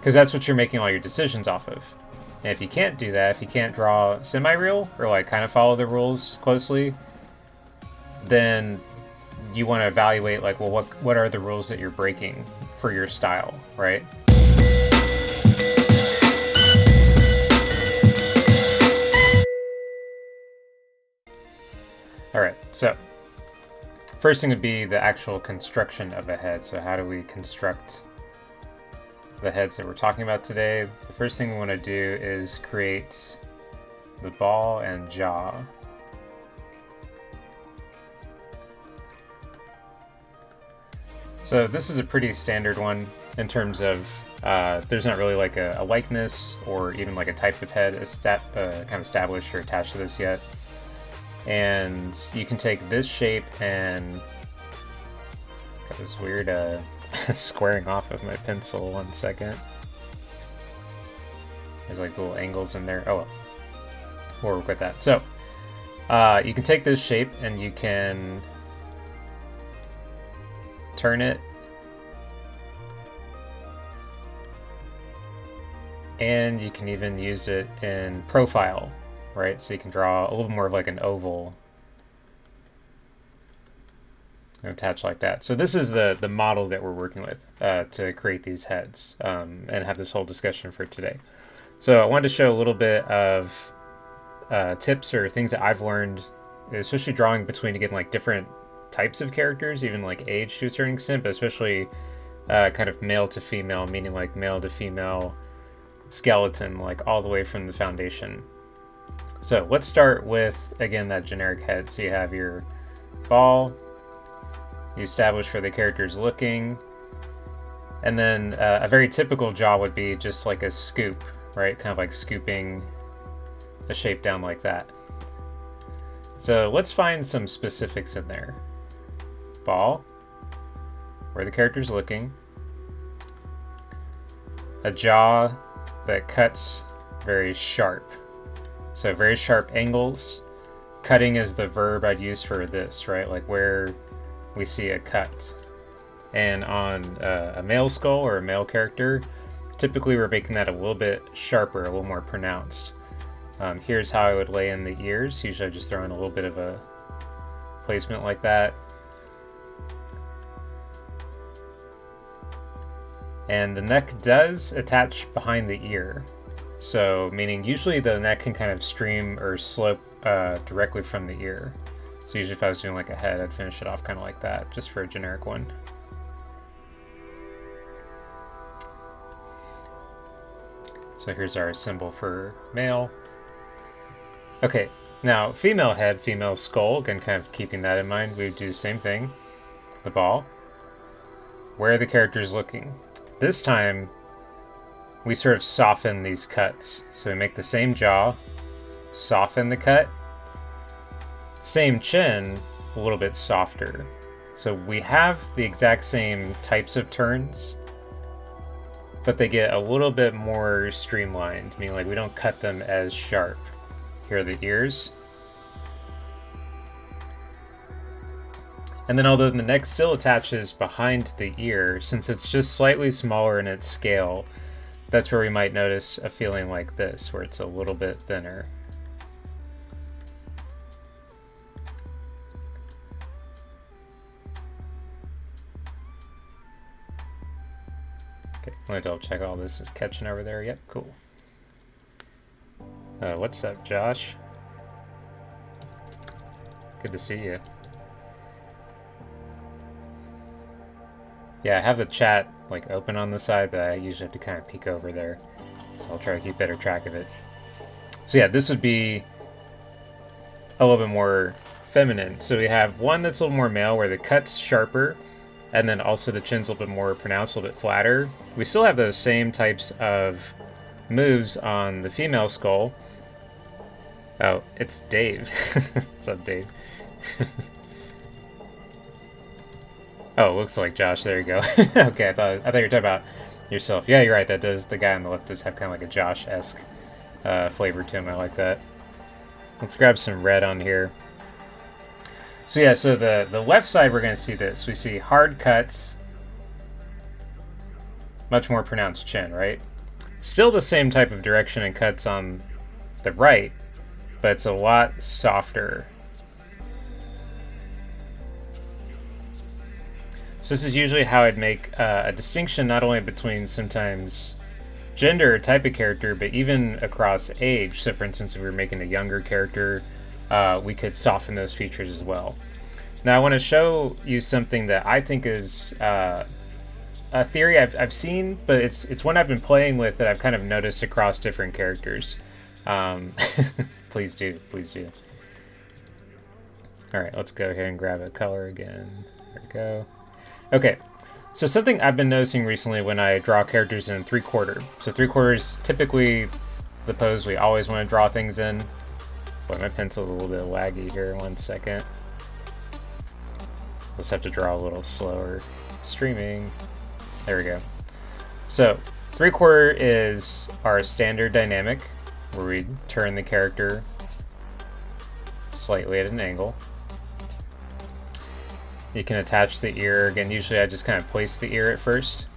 because that's what you're making all your decisions off of. And if you can't do that, if you can't draw semi-real or like kind of follow the rules closely, then you want to evaluate like, well, what are the rules that you're breaking for your style, right? All right, so first thing would be the actual construction of a head. So how do we construct the heads that we're talking about today? The first thing we want to do is create the ball and jaw. So this is a pretty standard one in terms of there's not really like a likeness or even like a type of head kind of established or attached to this yet. And you can take this shape and got this weird squaring off of my pencil. 1 second. There's like little angles in there. Oh, well. We'll work with that. So you can take this shape and you can turn it, and you can even use it in profile, right? So you can draw a little more of like an oval and attach like that. So this is the model that we're working with to create these heads and have this whole discussion for today. So I wanted to show a little bit of tips or things that I've learned, especially drawing between, again, like different types of characters, even like age to a certain extent, but especially kind of male to female, meaning like male to female skeleton, like all the way from the foundation. So let's start with, again, that generic head. So you have your ball, you establish where the character's looking, and then a very typical jaw would be just like a scoop, right? Kind of like scooping a shape down like that. So let's find some specifics in there. Ball, where the character's looking, a jaw that cuts very sharp, so very sharp angles. Cutting is the verb I'd use for this, right? Like where we see a cut. And on a male skull or a male character, typically we're making that a little bit sharper, a little more pronounced. Here's how I would lay in the ears. Usually I just throw in a little bit of a placement like that. And the neck does attach behind the ear. So meaning usually the neck can kind of stream or slope directly from the ear. So usually if I was doing like a head, I'd finish it off kind of like that, just for a generic one. So here's our symbol for male. Okay, now female head, female skull, again kind of keeping that in mind, we would do the same thing. The ball. Where the character's looking. This time, we sort of soften these cuts. So we make the same jaw, soften the cut, same chin, a little bit softer. So we have the exact same types of turns, but they get a little bit more streamlined, meaning like we don't cut them as sharp. Here are the ears. And then although the neck still attaches behind the ear, since it's just slightly smaller in its scale, that's where we might notice a feeling like this, where it's a little bit thinner. Okay, let me double check all this is catching over there. Yep, cool. What's up, Josh? Good to see you. Yeah, I have the chat like open on the side, but I usually have to kind of peek over there. So I'll try to keep better track of it. So yeah, this would be a little bit more feminine. So we have one that's a little more male, where the cut's sharper, and then also the chin's a little bit more pronounced, a little bit flatter. We still have those same types of moves on the female skull. Oh, it's Dave. What's up, Dave? Oh, looks like Josh. There you go. Okay, I thought you were talking about yourself. Yeah, you're right. That does. The guy on the left does have kind of like a Josh-esque flavor to him. I like that. Let's grab some red on here. So yeah, so the left side, we're going to see this. We see hard cuts, much more pronounced chin, right? Still the same type of direction and cuts on the right, but it's a lot softer. So this is usually how I'd make a distinction not only between sometimes gender or type of character, but even across age. So for instance, if we were making a younger character, we could soften those features as well. Now I want to show you something that I think is a theory I've seen, but it's one I've been playing with that I've kind of noticed across different characters. Please do. All right, let's go ahead and grab a color again. There we go. Okay, so something I've been noticing recently when I draw characters in 3/4. So 3/4 is typically the pose we always want to draw things in. Boy, my pencil's a little bit laggy here. 1 second. We'll just have to draw a little slower. Streaming. There we go. So 3/4 is our standard dynamic, where we turn the character slightly at an angle. You can attach the ear. Again, usually I just kind of place the ear at first.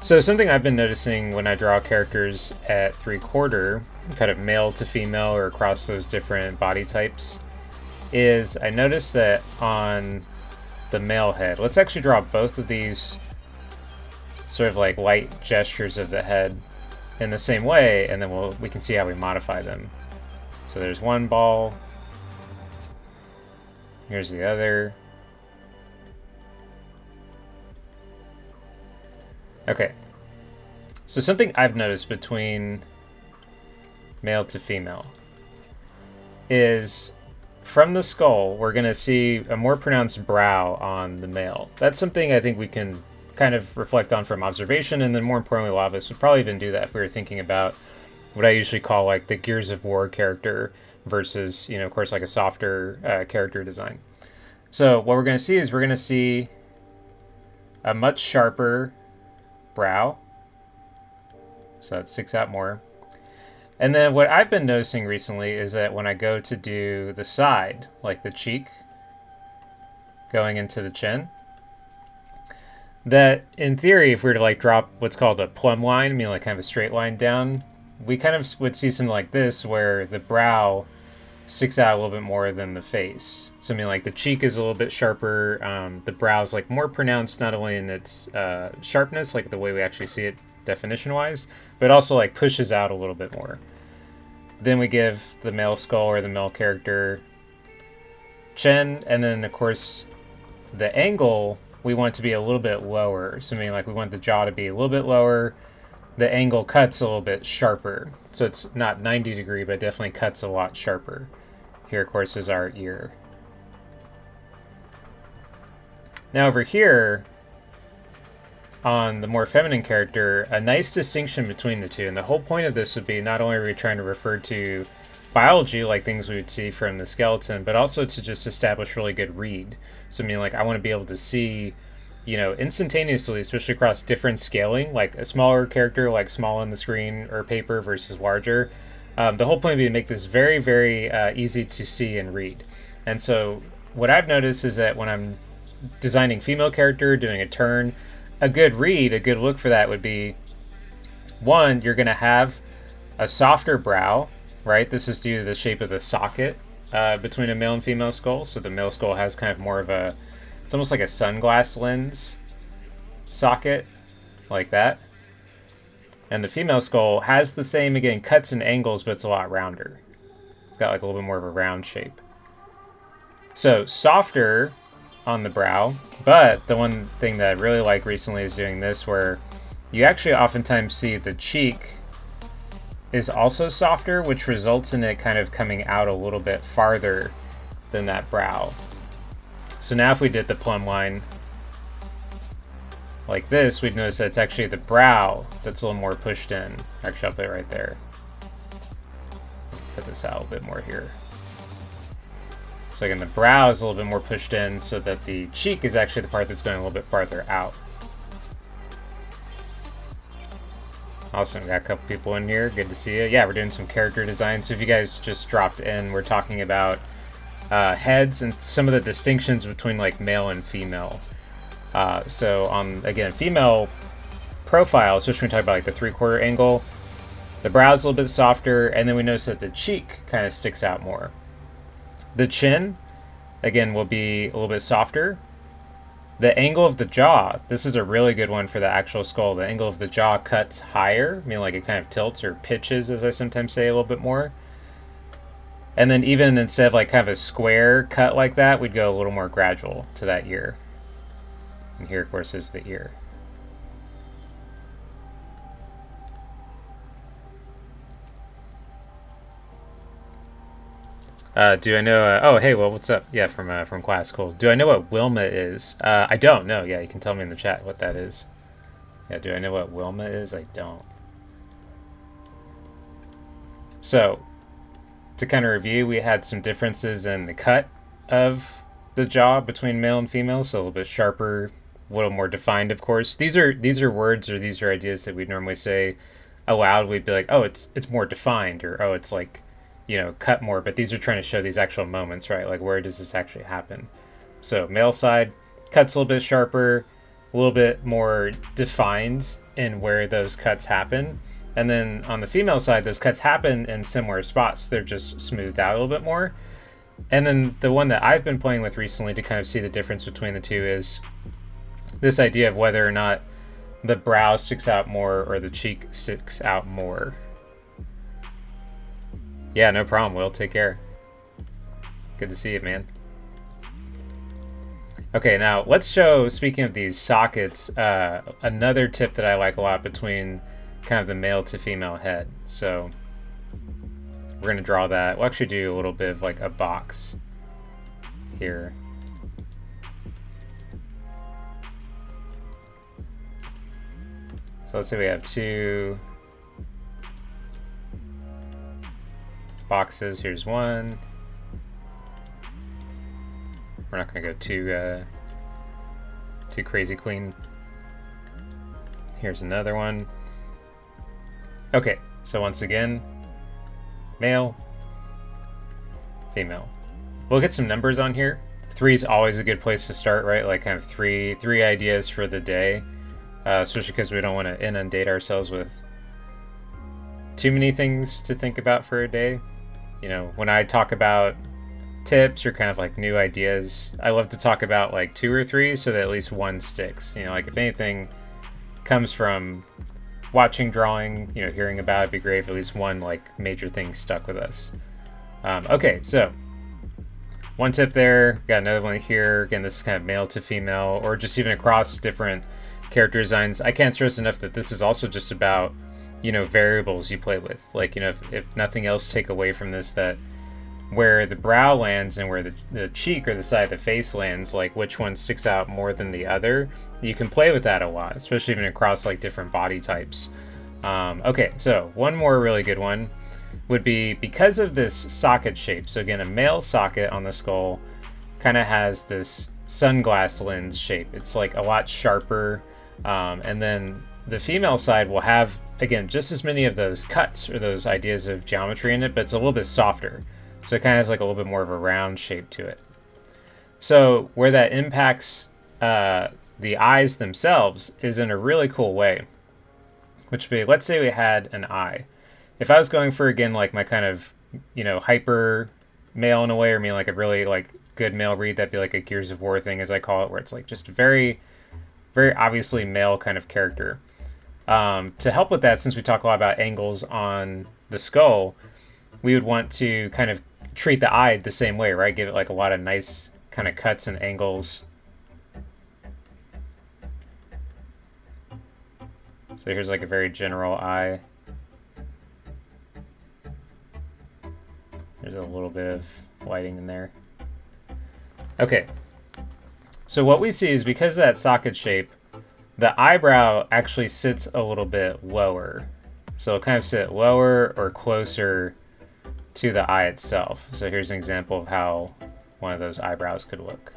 So something I've been noticing when I draw characters at 3/4, kind of male to female or across those different body types, is I notice that on the male head, let's actually draw both of these sort of like light gestures of the head in the same way, and then we can see how we modify them. So there's one ball. Here's the other. Okay, so something I've noticed between male to female is from the skull, we're going to see a more pronounced brow on the male. That's something I think we can kind of reflect on from observation, and then more importantly, a lot of us would probably even do that if we were thinking about what I usually call like the Gears of War character versus, of course, like a softer character design. So what we're going to see is we're going to see a much sharper brow, so that sticks out more. And then what I've been noticing recently is that when I go to do the side, like the cheek going into the chin, that in theory, if we were to like drop what's called a plumb line, I mean like kind of a straight line down, we kind of would see something like this where the brow sticks out a little bit more than the face. So I mean like the cheek is a little bit sharper, the brow's like more pronounced not only in its sharpness, like the way we actually see it definition wise, but also like pushes out a little bit more. Then we give the male skull or the male character chin, and then of course the angle we want to be a little bit lower. So I mean like we want the jaw to be a little bit lower, the angle cuts a little bit sharper. So it's not 90 degree, but definitely cuts a lot sharper. Here, of course, is our ear. Now over here, on the more feminine character, a nice distinction between the two. And the whole point of this would be not only are we trying to refer to biology, like things we would see from the skeleton, but also to just establish really good read. So I mean, like I want to be able to see, instantaneously, especially across different scaling, like a smaller character, like small on the screen or paper versus larger. The whole point would be to make this very, very easy to see and read. And so what I've noticed is that when I'm designing female character, doing a turn, a good read, a good look for that would be, one, you're going to have a softer brow, right? This is due to the shape of the socket between a male and female skull. So the male skull has kind of more of it's almost like a sunglass lens socket, like that. And the female skull has the same, again, cuts and angles, but it's a lot rounder. It's got like a little bit more of a round shape. So softer on the brow, but the one thing that I really like recently is doing this, where you actually oftentimes see the cheek is also softer, which results in it kind of coming out a little bit farther than that brow. So now if we did the plumb line like this, we'd notice that it's actually the brow that's a little more pushed in. Actually, I'll put it right there. Put this out a little bit more here. So again, the brow is a little bit more pushed in so that the cheek is actually the part that's going a little bit farther out. Awesome, got a couple people in here. Good to see you. Yeah, we're doing some character design. So if you guys just dropped in, we're talking about heads and some of the distinctions between like male and female. So on, again, female profile, especially when we talk about like the 3/4 angle, the brow's a little bit softer, and then we notice that the cheek kind of sticks out more. The chin, again, will be a little bit softer. The angle of the jaw, this is a really good one for the actual skull. The angle of the jaw cuts higher, meaning like it kind of tilts or pitches, as I sometimes say, a little bit more. And then even instead of like kind of a square cut like that, we'd go a little more gradual to that ear. And here, of course, is the ear. Do I know? Oh, hey, well, what's up? Yeah, from class. Cool. Do I know what Wilma is? I don't know. Yeah, you can tell me in the chat what that is. Yeah, do I know what Wilma is? I don't. So, to kind of review, we had some differences in the cut of the jaw between male and female, so a little bit sharper, a little more defined, of course. These are words, or these are ideas that we'd normally say aloud. We'd be like, oh, it's more defined, or oh, it's like, you know, cut more. But these are trying to show these actual moments, right? Like, where does this actually happen? So male side, cuts a little bit sharper, a little bit more defined in where those cuts happen. And then on the female side, those cuts happen in similar spots. They're just smoothed out a little bit more. And then the one that I've been playing with recently to kind of see the difference between the two is this idea of whether or not the brow sticks out more or the cheek sticks out more. Yeah, no problem, Will. Take care. Good to see you, man. Okay, now let's show, speaking of these sockets, another tip that I like a lot between kind of the male to female head. So we're going to draw that. We'll actually do a little bit of like a box here. So let's say we have two boxes. Here's one. We're not going to go too crazy queen. Here's another one. Okay, so once again, male, female. We'll get some numbers on here. 3 is always a good place to start, right? Like kind of three ideas for the day, especially because we don't want to inundate ourselves with too many things to think about for a day. You know, when I talk about tips or kind of like new ideas, I love to talk about like 2 or 3 so that at least one sticks. You know, like if anything comes from watching drawing, you know, hearing about it, it'd be great if at least one like major thing stuck with us. Okay, so one tip there, got another one here. Again, this is kind of male to female, or just even across different character designs. I can't stress enough that this is also just about, you know, variables you play with. Like, you know, if nothing else, take away from this that where the brow lands and where the cheek or the side of the face lands, like which one sticks out more than the other, you can play with that a lot, especially even across like different body types. Okay, so one more really good one would be because of this socket shape. So again, a male socket on the skull kind of has this sunglass lens shape. It's like a lot sharper. And then the female side will have, again, just as many of those cuts or those ideas of geometry in it, but it's a little bit softer. So it kind of has like a little bit more of a round shape to it. So where that impacts the eyes themselves is in a really cool way, which would be, let's say we had an eye. If I was going for, again, like my kind of, you know, hyper male in a way, or mean like a really like good male read, that'd be like a Gears of War thing, as I call it, where it's like just very, very obviously male kind of character. To help with that, since we talk a lot about angles on the skull, we would want to kind of treat the eye the same way, right? Give it like a lot of nice kind of cuts and angles. So here's like a very general eye. There's a little bit of lighting in there. Okay. So what we see is because of that socket shape, the eyebrow actually sits a little bit lower. So it'll kind of sit lower or closer to the eye itself. So here's an example of how one of those eyebrows could look.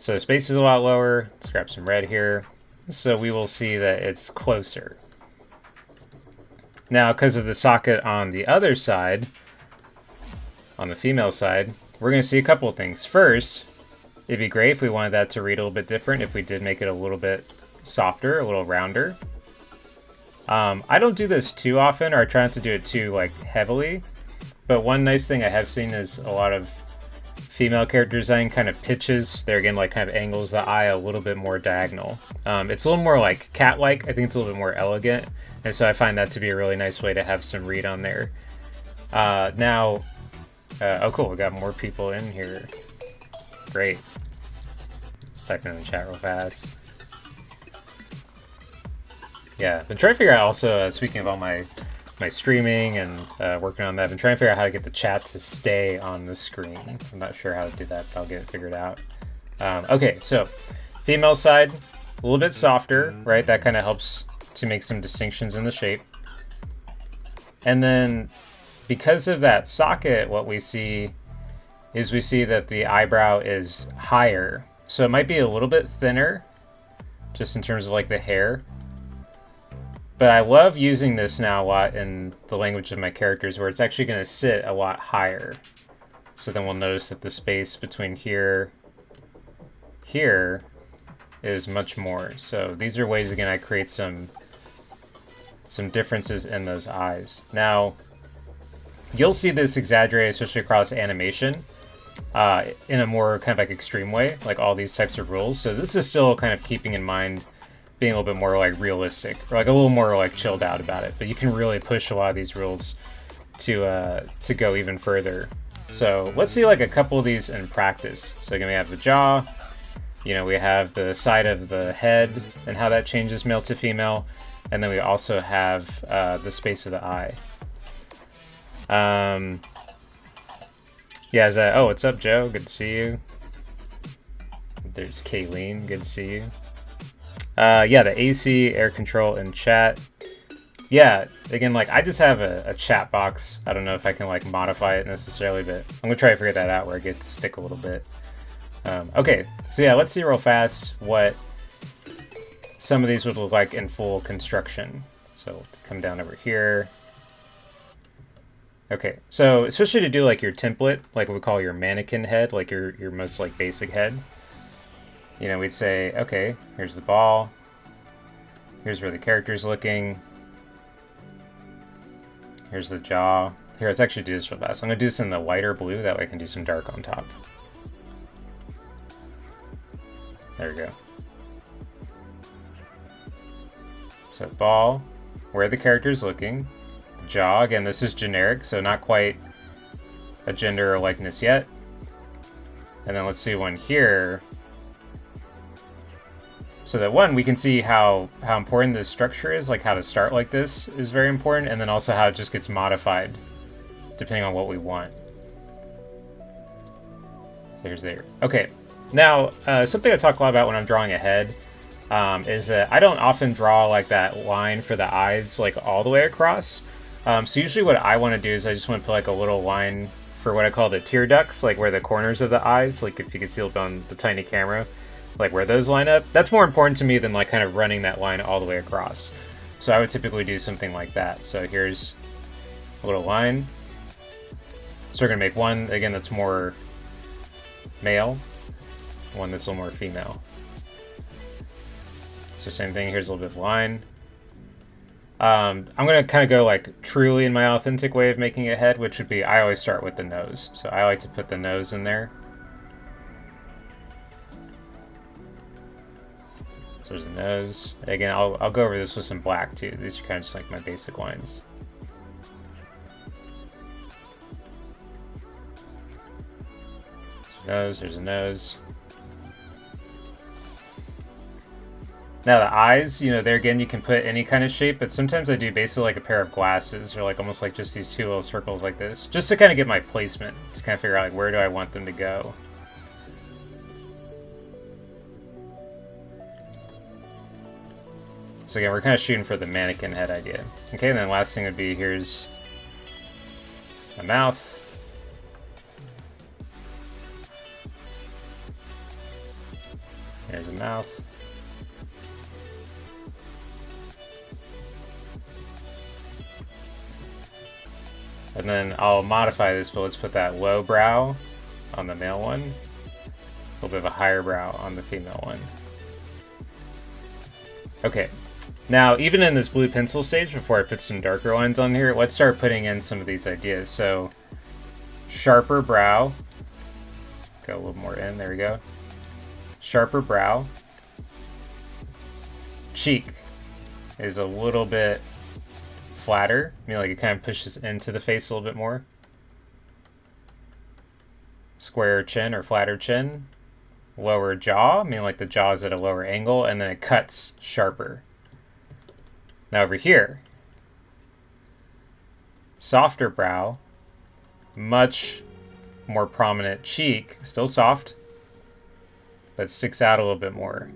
So space is a lot lower. Let's grab some red here. So we will see that it's closer. Now, because of the socket on the other side, on the female side, we're going to see a couple of things. First, It'd be great if we wanted that to read a little bit different, if we did make it a little bit softer, a little rounder. I don't do this too often, or I try not to do it too like heavily, but one nice thing I have seen is a lot of female character design kind of pitches, there again, like kind of angles the eye a little bit more diagonal. It's a little more like cat-like. I think it's a little bit more elegant, and so I find that to be a really nice way to have some read on there. Oh cool, we got more people in here. Great. Let's type in the chat real fast. Yeah, been trying to figure out also, speaking of all my streaming and working on that, I've been trying to figure out how to get the chat to stay on the screen. I'm not sure how to do that, but I'll get it figured out. Okay, so female side, a little bit softer, right? That kind of helps to make some distinctions in the shape. And then because of that socket, what we see is that the eyebrow is higher. So it might be a little bit thinner, just in terms of like the hair. But I love using this now a lot in the language of my characters, where it's actually going to sit a lot higher. So then we'll notice that the space between here is much more. So these are ways, again, I create some differences in those eyes. Now, you'll see this exaggerated, especially across animation, in a more kind of like extreme way, like all these types of rules. So this is still kind of keeping in mind being a little bit more like realistic, or like a little more like chilled out about it. But you can really push a lot of these rules to go even further. So let's see like a couple of these in practice. So again, we have the jaw, you know, we have the side of the head and how that changes male to female, and then we also have the space of the eye. Yeah, oh, what's up, Joe? Good to see you. There's Kayleen, good to see you. Yeah, the AC, air control, and chat. Yeah, again, like, I just have a chat box. I don't know if I can, like, modify it necessarily, but I'm gonna try to figure that out where it gets stick a little bit. Okay, so yeah, let's see real fast what some of these would look like in full construction. So let's come down over here. Okay, so especially to do, like, your template, like what we call your mannequin head, like your most, like, basic head. You know, we'd say, okay, here's the ball. Here's where the character's looking. Here's the jaw. Here, let's actually do this real fast. I'm going to do this in the whiter blue, that way I can do some dark on top. There we go. So ball, where the character's looking. Jaw, again, this is generic, so not quite a gender or likeness yet. And then let's do one here. So that one, we can see how important this structure is, like how to start like this is very important, and then also how it just gets modified depending on what we want. There's there. Okay, now something I talk a lot about when I'm drawing a head is that I don't often draw like that line for the eyes like all the way across. So usually what I want to do is I just want to put like a little line for what I call the tear ducts, like where the corners of the eyes, like if you can see it on the tiny camera, like where those line up. That's more important to me than like kind of running that line all the way across. So I would typically do something like that. So here's a little line. So we're gonna make one, again, that's more male, one that's a little more female. So same thing, here's a little bit of line. I'm gonna kind of go like truly in my authentic way of making a head, which would be, I always start with the nose. So I like to put the nose in there. So there's a nose. Again, I'll go over this with some black too. These are kind of just like my basic lines. There's a nose. Now the eyes, you know, there again, you can put any kind of shape, but sometimes I do basically like a pair of glasses, or like almost like just these two little circles like this, just to kind of get my placement, to kind of figure out like where do I want them to go. So again, we're kind of shooting for the mannequin head idea. Okay, and then last thing would be, here's a mouth. There's a mouth. And then I'll modify this, but let's put that low brow on the male one. little bit of a higher brow on the female one. Okay, now even in this blue pencil stage, before I put some darker lines on here, let's start putting in some of these ideas. So, sharper brow. Go a little more in, there we go. Sharper brow. Cheek is a little bit flatter. I mean, like it kind of pushes into the face a little bit more. Square chin or flatter chin. Lower jaw, I mean like the jaw is at a lower angle, and then it cuts sharper. Now over here, softer brow, much more prominent cheek, still soft, but sticks out a little bit more.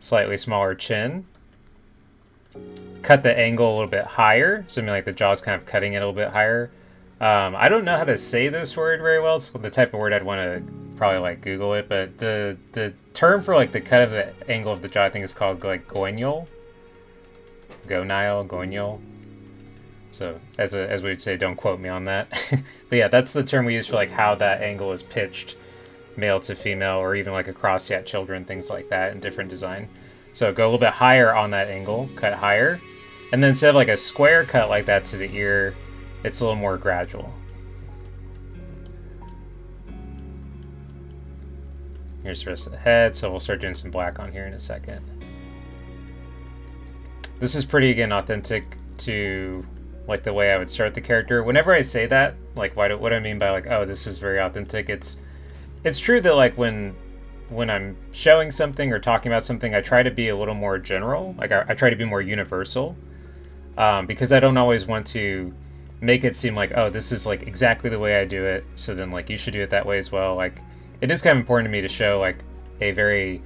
Slightly smaller chin. Cut the angle a little bit higher, so I mean like the jaw's kind of cutting it a little bit higher. I don't know how to say this word very well. It's the type of word I'd want to probably like Google it, but the term for like the cut of the angle of the jaw I think is called like goignol. Goignol. So as we would say, don't quote me on that. But yeah, that's the term we use for like how that angle is pitched, male to female, or even like across yet children, things like that in different design. So go a little bit higher on that angle, cut higher, and then instead of like a square cut like that to the ear, it's a little more gradual. Here's the rest of the head, so we'll start doing some black on here in a second. This is pretty, again, authentic to like the way I would start the character. Whenever I say that, like what do I mean by like, oh, this is very authentic? It's true that like when I'm showing something or talking about something, I try to be a little more general. Like I try to be more universal, because I don't always want to make it seem like, oh, this is like exactly the way I do it, so then like you should do it that way as well. Like it is kind of important to me to show like a very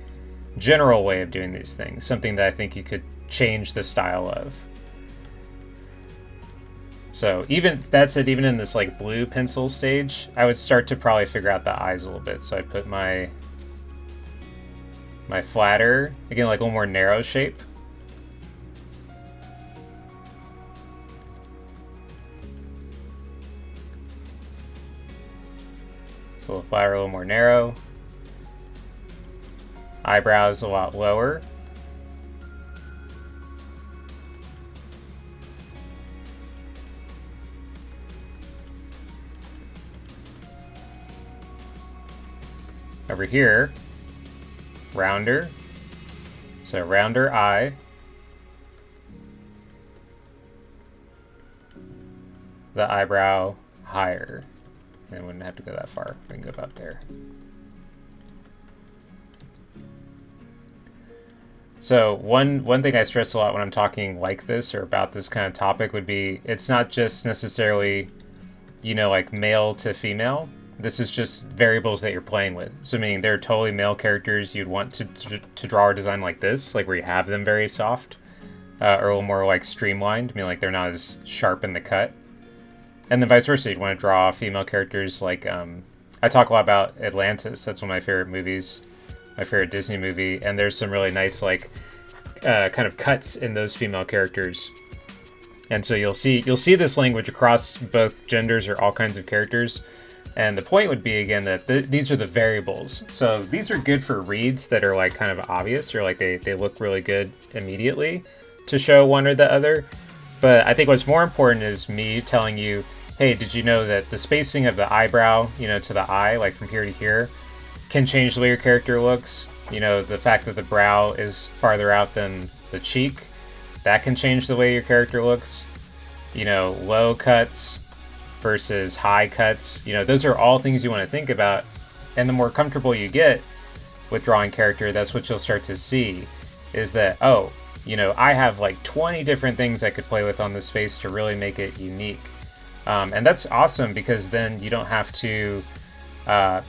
general way of doing these things, something that I think you could change the style of. So even that said, even in this like blue pencil stage, I would start to probably figure out the eyes a little bit. So I put my flatter, again, like a little more narrow shape. So a little flatter, a little more narrow. Eyebrows a lot lower. Over here, rounder. So rounder eye. The eyebrow higher. And wouldn't have to go that far. We can go about there. So one thing I stress a lot when I'm talking like this or about this kind of topic would be, it's not just necessarily, you know, like male to female. This is just variables that you're playing with. So meaning they're totally male characters you'd want to draw or design like this, like where you have them very soft, or a little more like streamlined. I mean, like they're not as sharp in the cut. And then vice versa, you'd want to draw female characters like, I talk a lot about Atlantis. That's one of my favorite movies, my favorite Disney movie. And there's some really nice like kind of cuts in those female characters. And so you'll see this language across both genders or all kinds of characters. And the point would be, again, that these are the variables. So these are good for reads that are like kind of obvious, or like they look really good immediately to show one or the other. But I think what's more important is me telling you, hey, did you know that the spacing of the eyebrow, you know, to the eye, like from here to here, can change the way your character looks? You know, the fact that the brow is farther out than the cheek, that can change the way your character looks. You know, low cuts versus high cuts, you know, those are all things you want to think about. And the more comfortable you get with drawing character, that's what you'll start to see, is that, oh, you know, I have like 20 different things I could play with on this face to really make it unique. And that's awesome, because then you don't have to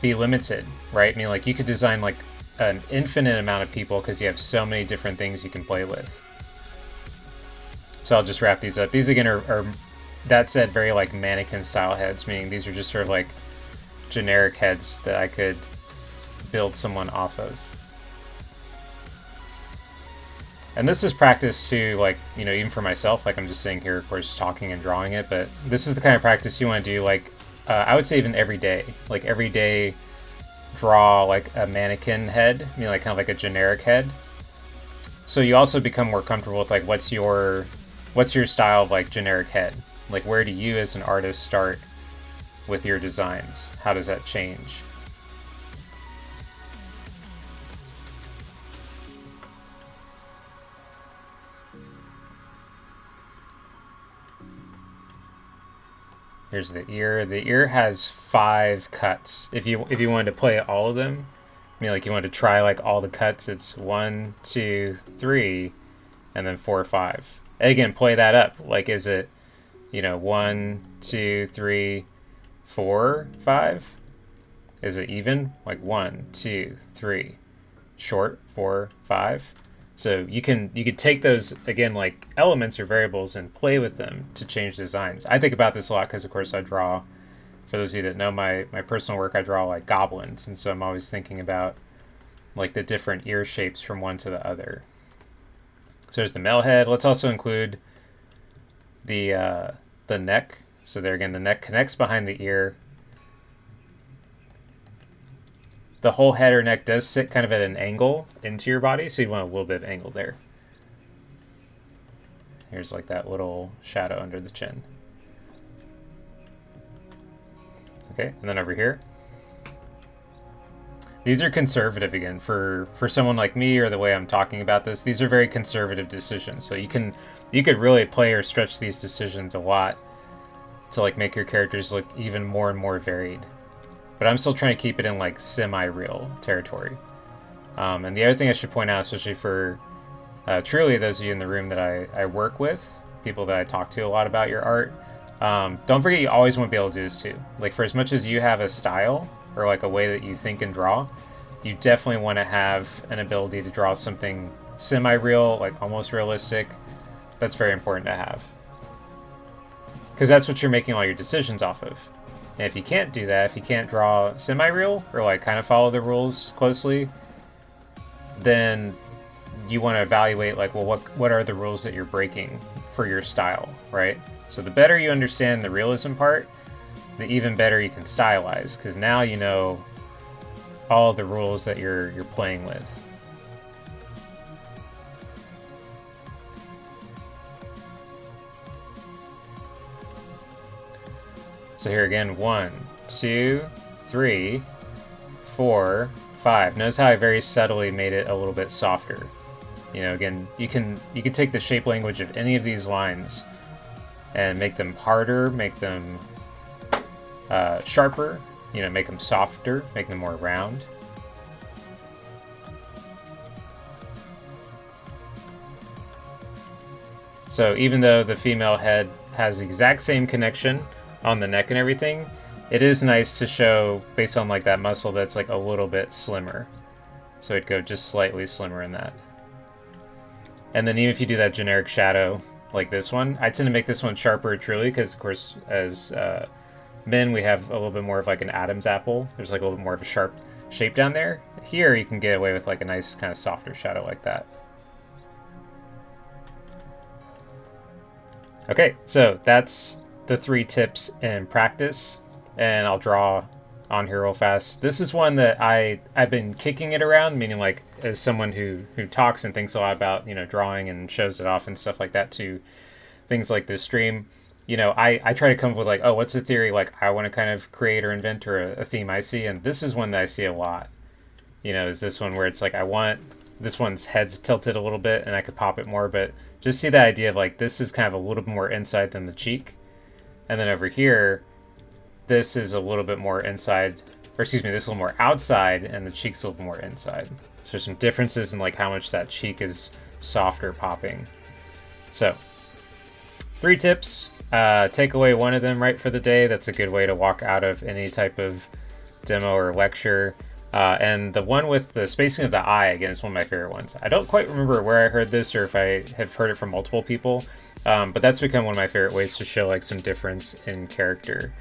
be limited, right? I mean, like you could design like an infinite amount of people because you have so many different things you can play with. So I'll just wrap these up. These again are that said, very like mannequin style heads, meaning these are just sort of like generic heads that I could build someone off of. And this is practice too, like, you know, even for myself, like I'm just sitting here, of course, talking and drawing it, but this is the kind of practice you want to do, like, I would say even every day. Like every day, draw like a mannequin head, like kind of like a generic head. So you also become more comfortable with like what's your style of like generic head? Like where do you as an artist start with your designs? How does that change? Here's the ear. The ear has 5 cuts. If you wanted to play all of them, like you wanted to try like all the cuts, it's 1, 2, 3, and then 4, 5. And again, play that up. Like, is it 1, 2, 3, 4, 5? Is it even? Like 1, 2, 3, short 4, 5. So you could take those, again, like elements or variables and play with them to change designs. I think about this a lot because, of course, I draw, for those of you that know my personal work, I draw like goblins. And so I'm always thinking about like the different ear shapes from one to the other. So there's the male head. Let's also include the neck. So there again, the neck connects behind the ear. The whole head or neck does sit kind of at an angle into your body, so you want a little bit of angle there. Here's like that little shadow under the chin. Okay, and then over here. These are conservative again. For someone like me or the way I'm talking about this, these are very conservative decisions. So you could really play or stretch these decisions a lot to like make your characters look even more and more varied. But I'm still trying to keep it in like semi-real territory. And the other thing I should point out, especially for truly those of you in the room that I work with, people that I talk to a lot about your art, don't forget you always want to be able to do this too. Like for as much as you have a style or like a way that you think and draw, you definitely want to have an ability to draw something semi-real, like almost realistic. That's very important to have. Because that's what you're making all your decisions off of. And if you can't do that, if you can't draw semi-real or like kind of follow the rules closely, then you want to evaluate like, well, what are the rules that you're breaking for your style, right? So the better you understand the realism part, the even better you can stylize, because now you know all the rules that you're playing with. So here again, 1, 2, 3, 4, 5. Notice how I very subtly made it a little bit softer. Again, you can take the shape language of any of these lines and make them harder, make them sharper, make them softer, make them more round. So even though the female head has the exact same connection on the neck and everything, it is nice to show based on like that muscle that's like a little bit slimmer. So it'd go just slightly slimmer in that. And then even if you do that generic shadow like this one, I tend to make this one sharper truly because of course as men we have a little bit more of like an Adam's apple. There's like a little bit more of a sharp shape down there. Here you can get away with like a nice kind of softer shadow like that. Okay, so that's the 3 tips in practice, and I'll draw on here real fast. This is one that I've been kicking it around, meaning like as someone who talks and thinks a lot about drawing and shows it off and stuff like that to things like this stream. I try to come up with like, oh, what's a theory like I want to kind of create or invent or a theme I see, and this is one that I see a lot. Is this one where it's like I want this one's head's tilted a little bit and I could pop it more, but just see the idea of like this is kind of a little bit more inside than the cheek. And then over here, this is a little bit more inside, or excuse me, this is a little more outside, and the cheek's a little more inside. So there's some differences in like how much that cheek is softer popping. So 3 tips, take away one of them right for the day. That's a good way to walk out of any type of demo or lecture. And the one with the spacing of the eye, again, is one of my favorite ones. I don't quite remember where I heard this or if I have heard it from multiple people, but that's become one of my favorite ways to show like some difference in character.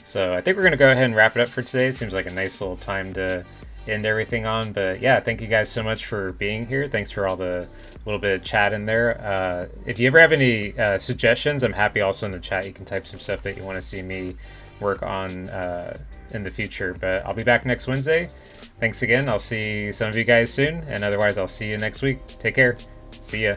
So I think we're going to go ahead and wrap it up for today. It seems like a nice little time to end everything on. But yeah, thank you guys so much for being here. Thanks for all the little bit of chat in there. If you ever have any suggestions, I'm happy also in the chat. You can type some stuff that you want to see me work on in the future. But I'll be back next Wednesday. Thanks again. I'll see some of you guys soon, and otherwise I'll see you next week. Take care. See ya.